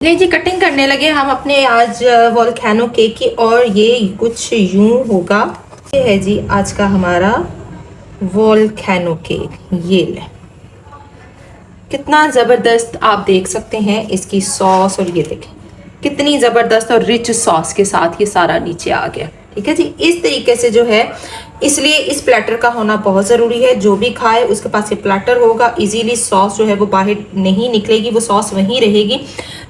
ले जी कटिंग करने लगे हम अपने आज वोल्केनो केक की। और ये कुछ यूं होगा। ये है जी आज का हमारा वोल्केनो केक। ये ले कितना ज़बरदस्त आप देख सकते हैं इसकी सॉस। और ये देखें कितनी ज़बरदस्त और रिच सॉस के साथ ये सारा नीचे आ गया। ठीक है जी, इस तरीके से जो है, इसलिए इस प्लेटर का होना बहुत ज़रूरी है। जो भी खाए उसके पास ये प्लेटर होगा, इजीली सॉस जो है वो बाहर नहीं निकलेगी, वो सॉस वहीं रहेगी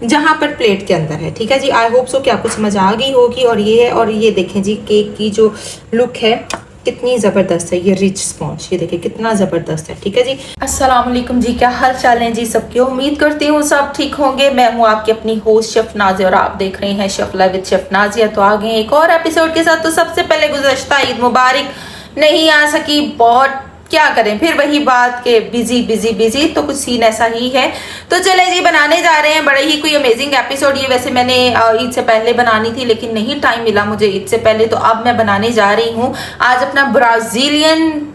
जहाँ पर प्लेट के अंदर है। ठीक है जी, आई होप सो कि आपको समझ आ गई होगी। और ये है, और ये देखें जी केक की जो लुक है कितनी ज़बरदस्त है। ये रिच स्पॉन्ज ये देखिए कितना ज़बरदस्त है। ठीक है जी, अस्सलाम वालेकुम जी, क्या हाल चाल है जी सबके। उम्मीद करती हूँ सब ठीक होंगे। मैं हूँ आपकी अपनी होस्ट शेफ नाजिया और आप देख रहे हैं chef live with chef Nazia. तो आ गए एक और एपिसोड के साथ। तो सबसे पहले गुज़श्ता ईद मुबारक। नहीं आ सकी, बहुत क्या करें, फिर वही बात के बिजी बिजी बिजी, तो कुछ सीन ऐसा ही है। तो चले जी बनाने जा रहे हैं बड़े ही कोई अमेजिंग एपिसोड। ये वैसे मैंने ईद से पहले बनानी थी लेकिन नहीं टाइम मिला मुझे ईद से पहले, तो अब मैं बनाने जा रही हूँ आज अपना ब्राजीलियन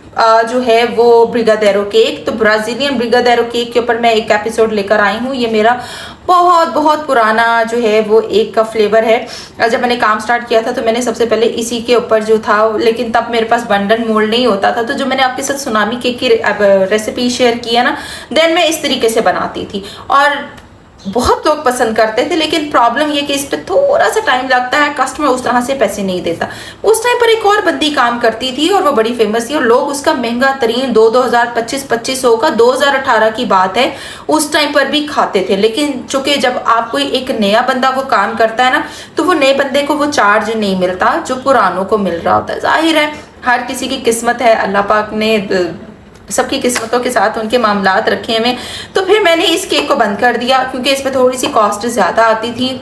जो है वो ब्रिगाडेरो केक। तो ब्राजीलियन ब्रिगाडेरो केक के ऊपर मैं एक एपिसोड लेकर आई हूँ। ये मेरा बहुत बहुत पुराना जो है वो एक का फ्लेवर है। जब मैंने काम स्टार्ट किया था तो मैंने सबसे पहले इसी के ऊपर जो था, लेकिन तब मेरे पास बंडन मोल्ड नहीं होता था। तो जो मैंने आपके साथ सुनामी केक की रेसिपी शेयर किया ना, देन मैं इस तरीके से बनाती थी और बहुत लोग पसंद करते थे। लेकिन प्रॉब्लम ये कि इस पर थोड़ा सा टाइम लगता है, कस्टमर उस तरह से पैसे नहीं देता। उस टाइम पर एक और बंदी काम करती थी और वो बड़ी फेमस थी और लोग उसका महंगा तरीन 2500 का 2018 की बात है, उस टाइम पर भी खाते थे। लेकिन चूंकि जब आप कोई एक नया बंदा को काम करता है ना, तो वो नए बंदे को वो चार्ज नहीं मिलता जो पुरानों को मिल रहा होता है। जाहिर है हर किसी की किस्मत है, अल्लाह पाक ने सबकी किस्मतों के साथ उनके मामलात रखे हुए। तो फिर मैंने इस केक को बंद कर दिया क्योंकि इसमें थोड़ी सी कॉस्ट ज़्यादा आती थी।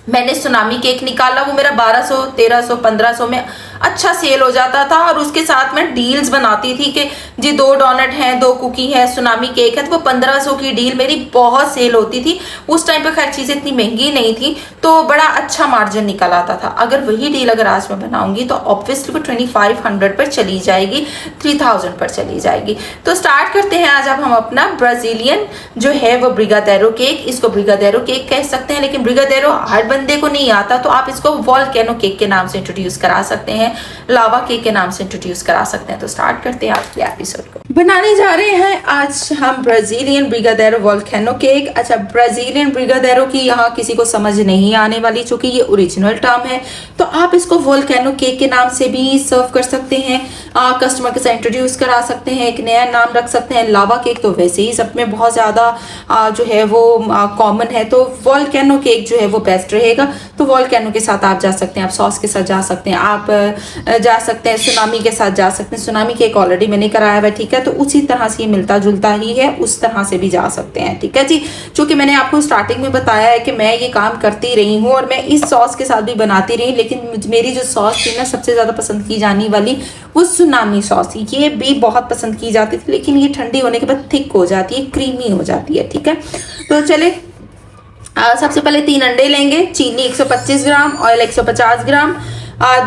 मैंने सुनामी केक निकाला, वो मेरा 1200 1300 1500 में अच्छा सेल हो जाता था। और उसके साथ मैं डील्स बनाती थी कि जी 2 डोनट हैं, 2 कुकी है, सुनामी केक है, तो वो 1500 की डील मेरी बहुत सेल होती थी। उस टाइम पे खैर चीज़ें इतनी महंगी नहीं थी तो बड़ा अच्छा मार्जिन निकल आता था। अगर वही डील अगर आज मैं बनाऊंगी तो ऑब्वियसली वो 2500 पर चली जाएगी, 3000 पर चली जाएगी। तो स्टार्ट करते हैं आज अब हम अपना ब्राजीलियन जो है वो ब्रिगाडेरो केक। इसको ब्रिगाडेरो केक कह सकते हैं, लेकिन ब्रिगाडेरो हर बंदे को नहीं आता, तो आप इसको वोल्केनो केक के नाम से इंट्रोड्यूस करा सकते हैं, लावा केक के नाम से इंट्रोड्यूस करा सकते हैं। तो स्टार्ट करते हैं आज के एपिसोड को। बनाने जा रहे हैं आज हम ब्राजीलियन ब्रिगाडेरो वोल्केनो केक। अच्छा, ब्राजीलियन ब्रिगाडेरो की यहाँ किसी को समझ नहीं आने वाली चूंकि ये ओरिजिनल टर्म है, तो आप इसको वोल्केनो केक के नाम से भी सर्व कर सकते हैं, कस्टमर के साथ इंट्रोड्यूस करा सकते हैं, एक नया नाम रख सकते हैं। लावा केक तो वैसे ही सब में बहुत ज़्यादा जो है वो कॉमन है, तो वोल्केनो केक जो है वो बेस्ट रहेगा। तो वोल्केनो के साथ आप जा सकते हैं, आप सॉस के साथ जा सकते हैं, आप जा सकते हैं सुनामी के साथ जा सकते हैं। सुनामी केक ऑलरेडी मैंने कराया हुआ है, ठीक है, तो उसी तरह से ये मिलता जुलता ही है, उस तरह से भी जा सकते हैं। ठीक है जी, चूंकि मैंने आपको स्टार्टिंग में बताया है कि मैं ये काम करती रही हूँ और मैं इस सॉस के साथ भी बनाती रही, लेकिन मेरी जो सॉस थी ना सबसे ज़्यादा पसंद की जाने वाली वो सुनामी सॉस थी। ये भी बहुत पसंद की जाती थी, लेकिन ये ठंडी होने के बाद थिक हो जाती है, क्रीमी हो जाती है। ठीक है, तो चले सबसे पहले 3 अंडे लेंगे, चीनी 125 ग्राम, ऑयल 150 ग्राम,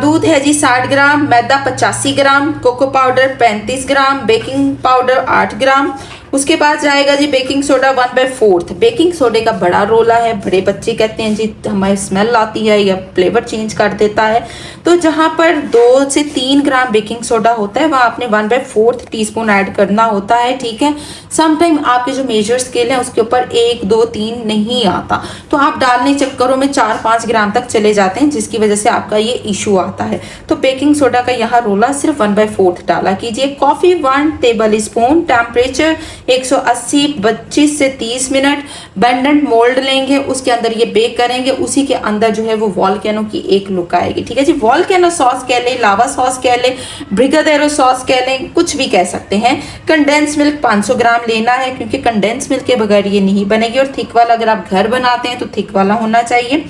दूध है जी 60 ग्राम, मैदा 85 ग्राम, कोको पाउडर 35 ग्राम, बेकिंग पाउडर 8 ग्राम। उसके बाद जाएगा जी बेकिंग सोडा 1/4। बेकिंग सोडे का बड़ा रोला है, बड़े बच्चे कहते हैं जी हमारी स्मेल आती है या फ्लेवर चेंज कर देता है। तो जहाँ पर 2 से 3 ग्राम बेकिंग सोडा होता है वहाँ आपने 1/4 टीस्पून ऐड करना होता है। ठीक है, समटाइम आपके जो मेजर स्केल है उसके ऊपर 1 2 3 नहीं आता, तो आप डालने चक्करों में 4-5 ग्राम तक चले जाते हैं, जिसकी वजह से आपका ये इशू आता है। तो बेकिंग सोडा का यहाँ रोला सिर्फ 1/4 डाला कीजिए। कॉफ़ी 1 टेबल स्पून, टेम्परेचर 180 25 से 30 मिनट। बेंडेंट मोल्ड लेंगे, उसके अंदर ये बेक करेंगे, उसी के अंदर जो है वो वोल्केनो की एक लुक आएगी। ठीक है जी, वोल्केनो सॉस कह लें, लावा सॉस कह लें, ब्रिगाडेरो सॉस कह लें, कुछ भी कह सकते हैं। कंडेंस मिल्क 500 ग्राम लेना है क्योंकि कंडेंस मिल्क के बगैर ये नहीं बनेगी, और थिक वाला अगर आप घर बनाते हैं तो थिक वाला होना चाहिए।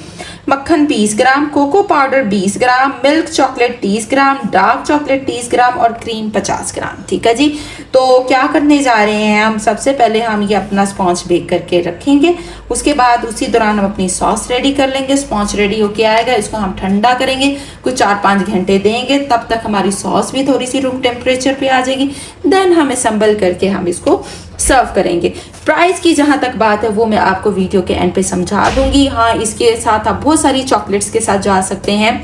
मक्खन 20 ग्राम, कोको पाउडर 20 ग्राम, मिल्क चॉकलेट 30 ग्राम, डार्क चॉकलेट 30 ग्राम और क्रीम 50 ग्राम। ठीक है जी, तो क्या करने जा रहे हैं हम, सबसे पहले हम ये अपना स्पॉन्ज बेक करके रखेंगे, उसके बाद उसी दौरान हम अपनी सॉस रेडी कर लेंगे। स्पॉन्ज रेडी होके आएगा, इसको हम ठंडा करेंगे, कुछ 4-5 घंटे देंगे, तब तक हमारी सॉस भी थोड़ी सी रूम टेम्परेचर पे आ जाएगी। देन हम असम्बल करके हम इसको सर्व करेंगे। प्राइस की जहां तक बात है वो मैं आपको वीडियो के एंड पे समझा दूंगी। हाँ, इसके साथ आप बहुत सारी चॉकलेट्स के साथ जा सकते हैं।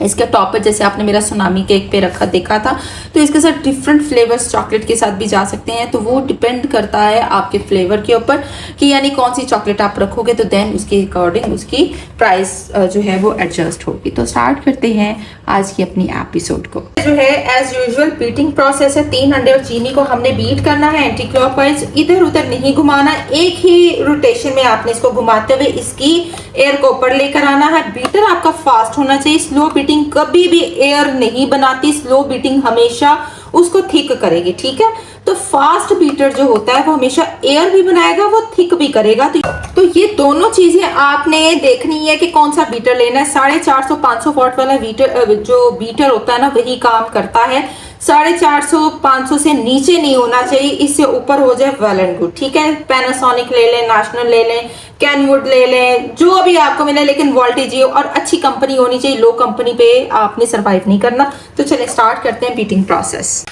इसके टॉप पर जैसे आपने मेरा सुनामी केक पे रखा देखा था, तो इसके साथ डिफरेंट फ्लेवर्स चॉकलेट के साथ भी जा सकते हैं। तो वो डिपेंड करता है आपके फ्लेवर के ऊपर कि यानी कौन सी चॉकलेट आप रखोगे, तो देन उसके अकॉर्डिंग उसकी प्राइस जो है वो एडजस्ट होगी। तो स्टार्ट करते हैं आज की अपनी एपिसोड को। जो है एज यूजुअल बीटिंग प्रोसेस है। 3 अंडे और चीनी को हमने बीट करना है एंटी क्लॉकवाइज, इधर उधर नहीं घुमाना, एक ही रोटेशन में आपने इसको घुमाते हुए इसकी एयर को ऊपर लेकर आना है। बीटर आपका फास्ट होना चाहिए। स्लो बीटिंग कभी भी एयर नहीं बनाती, स्लो बीटिंग हमेशा उसको थिक करेगी, ठीक है। तो फास्ट बीटर जो होता है वो हमेशा एयर भी बनाएगा, वो थिक भी करेगा। तो ये दोनों चीजें आपने देखनी है कि कौन सा बीटर लेना है। 450 500 वॉट वाला बीटर जो बीटर होता है ना, वही काम करता है। 450 500 से नीचे नहीं होना चाहिए, इससे ऊपर हो जाए वेल एंड गुड, ठीक है। पैनासोनिक ले लें, नेशनल ले लें, कैनवुड ले लें, जो भी आपको मिले, लेकिन वोल्टेज और अच्छी कंपनी होनी चाहिए। लो कंपनी पे आपने सरवाइव नहीं करना। तो चलिए स्टार्ट करते हैं बीटिंग प्रोसेस।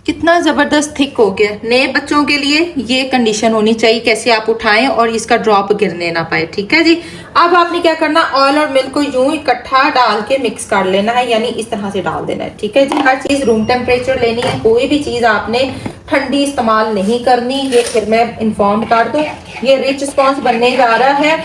कितना ज़बरदस्त थिक हो गया। नए बच्चों के लिए ये कंडीशन होनी चाहिए, कैसे आप उठाएं और इसका ड्रॉप गिरने ना पाए, ठीक है जी। अब आपने क्या करना, ऑयल और मिल्क को यूं इकट्ठा डाल के मिक्स कर लेना है, यानी इस तरह से डाल देना है, ठीक है जी। हर चीज़ रूम टेम्परेचर लेनी है, कोई भी चीज़ आपने ठंडी इस्तेमाल नहीं करनी। ये फिर मैं इन्फॉर्म कर दूँ, ये रिच स्पॉन्ज बनने जा रहा है।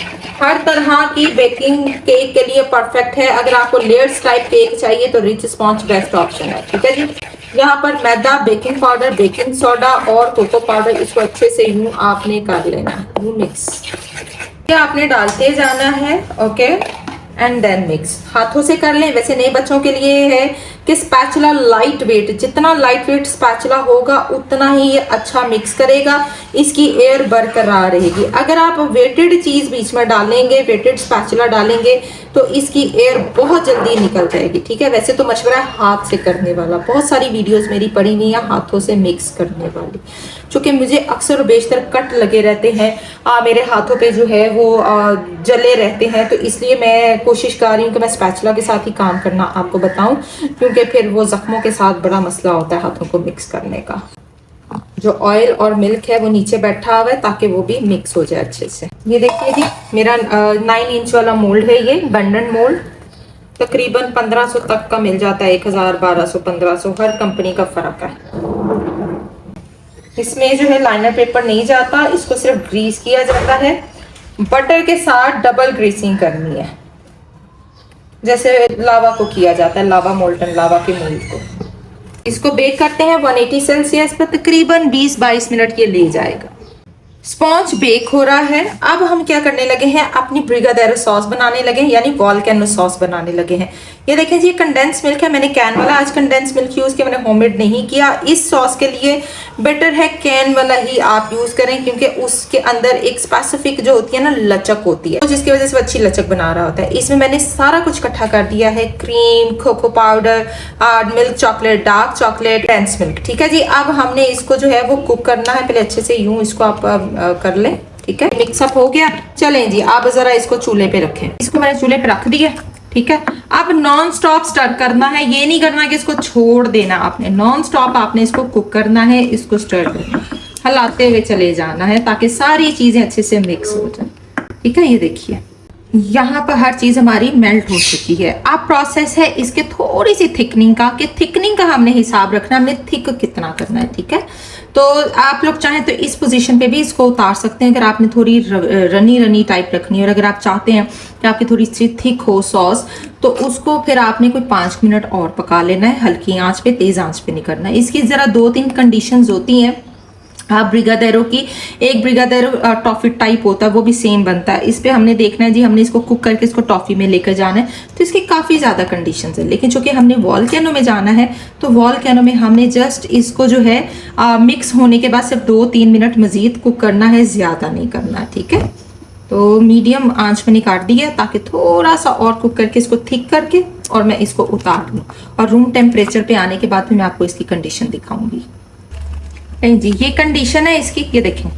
हर तरह की बेकिंग केक के लिए परफेक्ट है। अगर आपको लेयर्स टाइप केक चाहिए तो रिच स्पॉन्ज बेस्ट ऑप्शन है, ठीक है जी। यहाँ पर मैदा, बेकिंग पाउडर, बेकिंग सोडा और कोको पाउडर, इसको अच्छे से यूं आपने कर लेना है, यूं मिक्स। ये आपने डालते जाना है, ओके, एंड देन मिक्स। हाथों से कर लें। वैसे नए बच्चों के लिए है कि स्पैचुला लाइट वेट, जितना लाइट वेट स्पैचुला होगा उतना ही ये अच्छा मिक्स करेगा, इसकी एयर बरकरार रहेगी। अगर आप वेटेड चीज बीच में डालेंगे, वेटेड स्पैचुला डालेंगे, तो इसकी एयर बहुत जल्दी निकल जाएगी, ठीक है। वैसे तो मशवरा है हाथ से करने वाला, बहुत सारी वीडियोस मेरी पड़ी हुई है हाथों से मिक्स करने वाली, चूंकि मुझे अक्सर बेशतर कट लगे रहते हैं, मेरे हाथों पे जो है वो जले रहते हैं, तो इसलिए मैं कोशिश कर रही हूँ कि मैं स्पैचुला के साथ ही काम करना आपको बताऊं, क्योंकि फिर वो जख्मों के साथ बड़ा मसला होता है हाथों को मिक्स करने का। जो ऑयल और मिल्क है वो नीचे बैठा हुआ है ताकि वो भी मिक्स हो जाए अच्छे से। ये देखिए जी, मेरा 9 इंच वाला मोल्ड है, ये बंडन मोल्ड। तकरीबन 1500 तक का मिल जाता है, 1000 1200 1500, हर कंपनी का फर्क है। इसमें जो है लाइनर पेपर नहीं जाता, इसको सिर्फ ग्रीस किया जाता है। बटर के साथ डबल ग्रीसिंग करनी है, जैसे लावा को किया जाता है, लावा मोल्टन लावा के मोल्ड को। इसको बेक करते हैं 180 सेल्सियस पर, तकरीबन 20-22 मिनट ये ले जाएगा। स्पॉन्ज बेक हो रहा है। अब हम क्या करने लगे हैं, अपनी ब्रिगाडेरो सॉस बनाने लगे हैं, यानी वॉल्केनो सॉस बनाने लगे हैं। ये देखें जी, कंडेंस मिल्क है, मैंने कैन वाला आज कंडेंस मिल्क यूज़ किया, मैंने होममेड नहीं किया। इस सॉस के लिए बेटर है कैन वाला ही आप यूज़ करें, क्योंकि उसके अंदर एक स्पेसिफिक जो होती है ना लचक होती है, जिसकी वजह से वो अच्छी लचक बना रहा होता है। इसमें मैंने सारा कुछ इकट्ठा कर दिया है, cream, cocoa powder, milk chocolate, dark chocolate, condense milk, ठीक है जी। अब हमने इसको जो है वो कुक करना है, पहले अच्छे से यूं इसको आप कर लें, ठीक है। मिक्सअप हो गया। चलें जी, आप जरा इसको चूल्हे पे रखें। इसको मैंने चूल्हे पे रख दिया, ठीक है। अब नॉन स्टॉप स्टर करना है, ये नहीं करना कि इसको छोड़ देना आपने, नॉन स्टॉप आपने इसको कुक करना है, इसको स्टर करना, हिलाते हुए चले जाना है ताकि सारी चीजें अच्छे से मिक्स हो जाए, ठीक है। ये देखिए यहाँ पर हर चीज हमारी मेल्ट हो चुकी है। अब प्रोसेस है इसके थोड़ी सी थिकनिंग का, कि थिकनिंग का हमने हिसाब रखना, हमने थिक कितना करना है, ठीक है। तो आप लोग चाहें तो इस पोजीशन पे भी इसको उतार सकते हैं, अगर आपने थोड़ी रनी रनी टाइप रखनी है, और अगर आप चाहते हैं कि आपकी थोड़ी सी थिक हो सॉस, तो उसको फिर आपने कोई 5 मिनट और पका लेना है, हल्की आंच पे, तेज आंच पे नहीं करना है। इसकी जरा 2-3 कंडीशंस होती हैं। आप ब्रिगाडेरो की, एक ब्रिगाडेरो टॉफी टाइप होता है, वो भी सेम बनता है। इस पे हमने देखना है जी, हमने इसको कुक करके इसको टॉफी में लेकर जाना है, तो इसकी काफ़ी ज़्यादा कंडीशंस है। लेकिन चूंकि हमने वॉल्केनो में जाना है, तो वॉल्केनो में हमने जस्ट इसको जो है मिक्स होने के बाद सिर्फ 2-3 मिनट मज़ीद कुक करना है, ज़्यादा नहीं करना है, ठीक है। तो मीडियम आंच में काट दिया ताकि थोड़ा सा और कुक करके इसको थिक करके और मैं इसको उतार लूँ, और रूम टेम्परेचर पे आने के बाद मैं आपको इसकी कंडीशन दिखाऊंगी। जी ये कंडीशन है इसकी, ये देखें,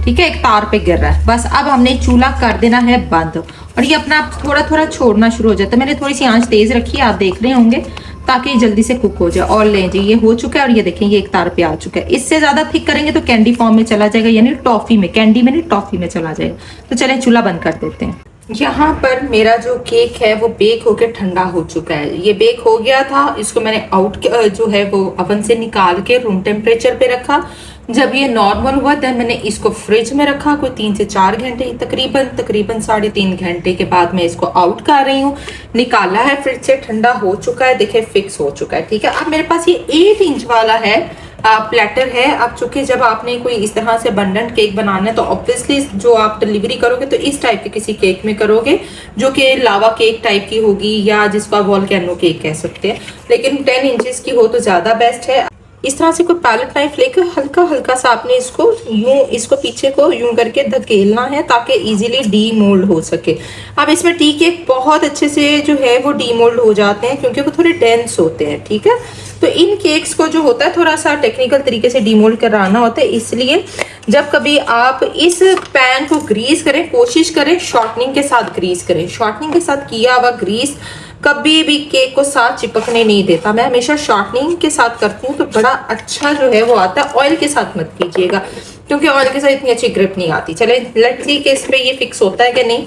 ठीक है, एक तार पे गिर रहा है। बस अब हमने चूल्हा कर देना है बंद, और ये अपना थोड़ा थोड़ा छोड़ना शुरू हो जाता है। मैंने थोड़ी सी आंच तेज रखी है, आप देख रहे होंगे, ताकि जल्दी से कुक हो जाए। और लें जी, ये हो चुका है और ये देखें ये एक तार पे आ चुका है। इससे ज्यादा थिक करेंगे तो कैंडी फॉर्म में चला जाएगा, यानी टॉफी में, कैंडी में नहीं टॉफी में चला जाएगा। तो चलें चूल्हा बंद कर देते हैं। यहाँ पर मेरा जो केक है वो बेक होकर ठंडा हो चुका है। ये बेक हो गया था, इसको मैंने आउट जो है वो ओवन से निकाल के रूम टेम्परेचर पे रखा। जब ये नॉर्मल हुआ तब मैंने इसको फ्रिज में रखा, कोई 3 से 4 घंटे, तकरीबन 3.5 घंटे के बाद मैं इसको आउट कर रही हूँ। निकाला है फ्रिज से, ठंडा हो चुका है, देखिए फिक्स हो चुका है। ठीक है, अब मेरे पास ये 8 इंच वाला है प्लेटर है। अब चूंकि जब आपने कोई इस तरह से अबंडेंट केक बनाना है तो ऑब्वियसली जो आप डिलीवरी करोगे तो इस टाइप के किसी केक में करोगे जो कि लावा केक टाइप की होगी, या जिसको आप वोल्केनो केक कह सकते हैं। लेकिन 10 इंचेस की हो तो ज्यादा बेस्ट है। इस तरह से कोई पैलेट नाइफ लेकर हल्का हल्का सा आपने इसको यूं, इसको पीछे को यूं करके धकेलना है ताकि इजीली डी मोल्ड हो सके। अब इसमें टी केक बहुत अच्छे से जो है वो डी मोल्ड हो जाते हैं क्योंकि वो थोड़े डेंस होते हैं। ठीक है, तो इन केक्स को जो होता है थोड़ा सा टेक्निकल तरीके से डीमोल्ड कराना होता है। इसलिए जब कभी आप इस पैन को ग्रीस करें, कोशिश करें शॉर्टनिंग के साथ ग्रीस करें। शॉर्टनिंग के साथ किया हुआ ग्रीस कभी भी केक को साथ चिपकने नहीं देता। मैं हमेशा शॉर्टनिंग के साथ करती हूँ तो बड़ा अच्छा जो है वो आता है। ऑयल के साथ मत कीजिएगा क्योंकि ऑयल के साथ इतनी अच्छी ग्रिप नहीं आती। चले लेट्स सी कि इस पे ये फिक्स होता है कि नहीं।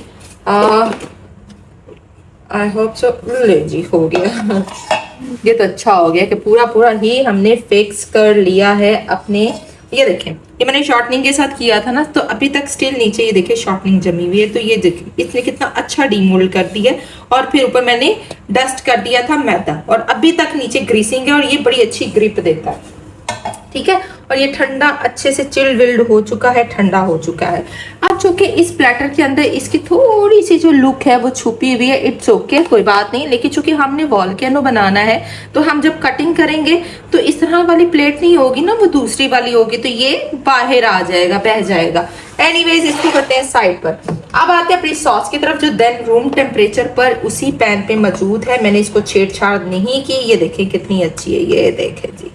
I hope so. ले जी, हो गया। ये तो अच्छा हो गया कि पूरा ही हमने फिक्स कर लिया है अपने। ये देखें, ये मैंने शॉर्टनिंग के साथ किया था ना, तो अभी तक स्टिल नीचे ये देखें शॉर्टनिंग जमी हुई है। तो ये देखें इसने कितना अच्छा डीमोल्ड कर दिया। और फिर ऊपर मैंने डस्ट कर दिया था मैदा, और अभी तक नीचे ग्रीसिंग है और ये बड़ी अच्छी ग्रिप देता है। ठीक है, और ये ठंडा अच्छे से चिल विल्ड हो चुका है, ठंडा हो चुका है। अब चूंकि इस प्लेटर के अंदर इसकी थोड़ी सी जो लुक है वो छुपी हुई है, इट्स ओके, कोई बात नहीं। लेकिन चूंकि हमने वोल्केनो बनाना है तो हम जब कटिंग करेंगे तो इस तरह वाली प्लेट नहीं होगी ना, वो दूसरी वाली होगी, तो ये बाहर आ जाएगा, बह जाएगा। एनीवेज, इसको करते हैं साइड पर। अब आते हैं अपनी सॉस की तरफ, जो देन रूम टेम्परेचर पर उसी पैन पे मौजूद है। मैंने इसको छेड़छाड़ नहीं की। ये देखें कितनी अच्छी है, ये देखें जी।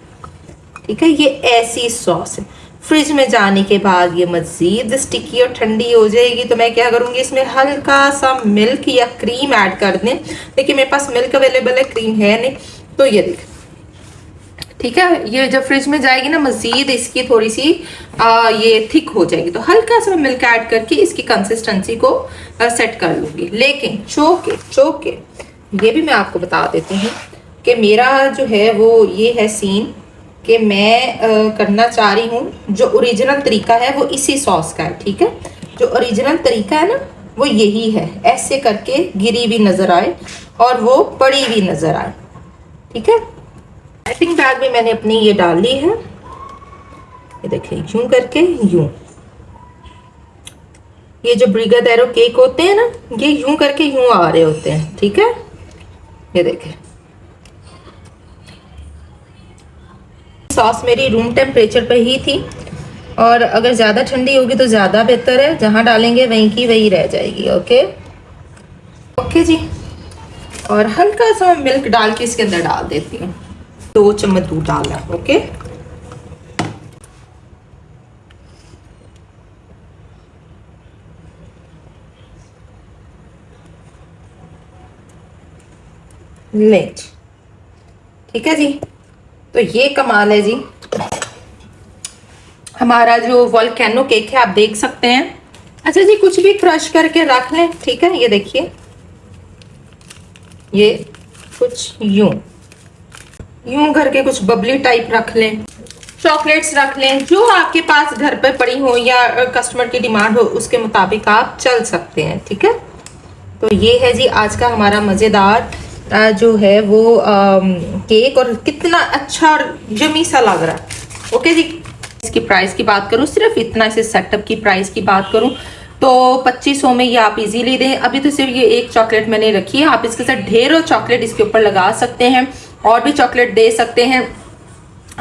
ठीक है, ये ऐसी सॉस है। फ्रिज में जाने के बाद ये मजीद स्टिकी और ठंडी हो जाएगी। तो मैं क्या करूंगी, इसमें हल्का सा मिल्क या क्रीम ऐड कर दें। लेकिन मेरे पास मिल्क अवेलेबल है, क्रीम है नहीं। तो ये देख, ठीक है, ये जब फ्रिज में जाएगी ना मजीद इसकी थोड़ी सी ये थिक हो जाएगी। तो हल्का सा मिल्क ऐड करके इसकी कंसिस्टेंसी को सेट कर लूंगी। लेकिन चौके ये भी मैं आपको बता देती हूँ कि मेरा जो है वो ये है सीन कि मैं करना चाह रही हूँ जो ओरिजिनल तरीका है वो इसी सॉस का है। ठीक है, जो ओरिजिनल तरीका है ना वो यही है, ऐसे करके गिरी भी नजर आए और वो पड़ी भी नजर आए। ठीक है, राइटिंग बैग में मैंने अपनी ये डाल ली है। ये देखिए, यूं करके यूं, ये जो ब्रिगाडेरो केक होते हैं ना, ये यूं करके यूं आ रहे होते हैं। ठीक है, ये देखें, सॉस मेरी रूम टेम्परेचर पे ही थी, और अगर ज़्यादा ठंडी होगी तो ज़्यादा बेहतर है। जहाँ डालेंगे वहीं की वही रह जाएगी। ओके जी, और हल्का सा मिल्क डाल के इसके अंदर डाल देती हूँ। 2 चम्मच दूध डालना। ओके, ले, ठीक है जी। तो ये कमाल है जी, हमारा जो वोल्केनो केक है, आप देख सकते हैं। अच्छा जी, कुछ भी क्रश करके रख लें। ठीक है, ये देखिए, ये कुछ यूं करके कुछ बबली टाइप रख लें, चॉकलेट्स रख लें, जो आपके पास घर पे पड़ी हो या कस्टमर की डिमांड हो उसके मुताबिक आप चल सकते हैं। ठीक है, तो ये है जी आज का हमारा मज़ेदार जो है वो केक, और कितना अच्छा और जमी सा लग रहा है। ओके जी, इसकी प्राइस की बात करूँ, सिर्फ इतना इसे सेटअप की प्राइस की बात करूँ तो 2500 में ये आप इजीली दें। अभी तो सिर्फ ये एक चॉकलेट मैंने रखी है, आप इसके साथ ढेरों चॉकलेट इसके ऊपर लगा सकते हैं, और भी चॉकलेट दे सकते हैं।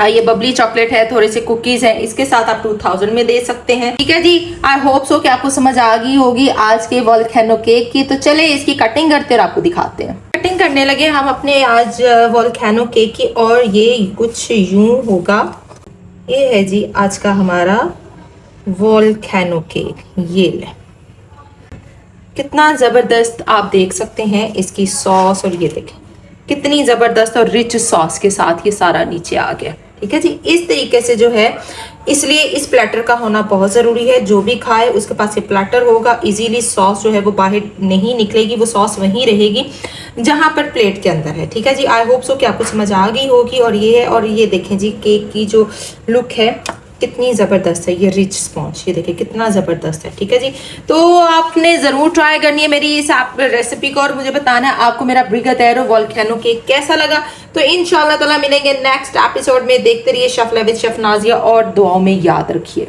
ये बबली चॉकलेट है, थोड़े से कुकीज हैं, इसके साथ आप 2000 में दे सकते हैं। ठीक है जी, आई होप सो कि आपको समझ आ गई होगी आज के वोल्केनो केक की। तो चले इसकी कटिंग करते और आपको दिखाते हैं। कटिंग करने लगे हम अपने आज वोल्केनो केक की, और ये कुछ यूं होगा। ये है जी आज का हमारा वोल्केनो केक। ये ले, कितना जबरदस्त आप देख सकते हैं इसकी सॉस, और ये देखें कितनी ज़बरदस्त और रिच सॉस के साथ ये सारा नीचे आ गया। ठीक है जी, इस तरीके से जो है, इसलिए इस प्लेटर का होना बहुत ज़रूरी है। जो भी खाए उसके पास ये प्लेटर होगा, इजीली सॉस जो है वो बाहर नहीं निकलेगी, वो सॉस वहीं रहेगी जहाँ पर प्लेट के अंदर है। ठीक है जी, आई होप सो कि आपको समझ आ गई होगी। और ये है, और ये देखें जी केक की जो लुक है कितनी ज़बरदस्त है, ये रिच स्पॉन्ज, ये देखिए कितना ज़बरदस्त है। ठीक है जी, तो आपने ज़रूर ट्राई करनी है मेरी इस आप रेसिपी को, और मुझे बताना है आपको मेरा ब्रिगादेरो वोल्केनो केक कैसा लगा। तो इंशाल्लाह ताला मिलेंगे नेक्स्ट एपिसोड में। देखते रहिए शेफ लेविस, शेफ नाजिया, और दुआओं में याद रखिए।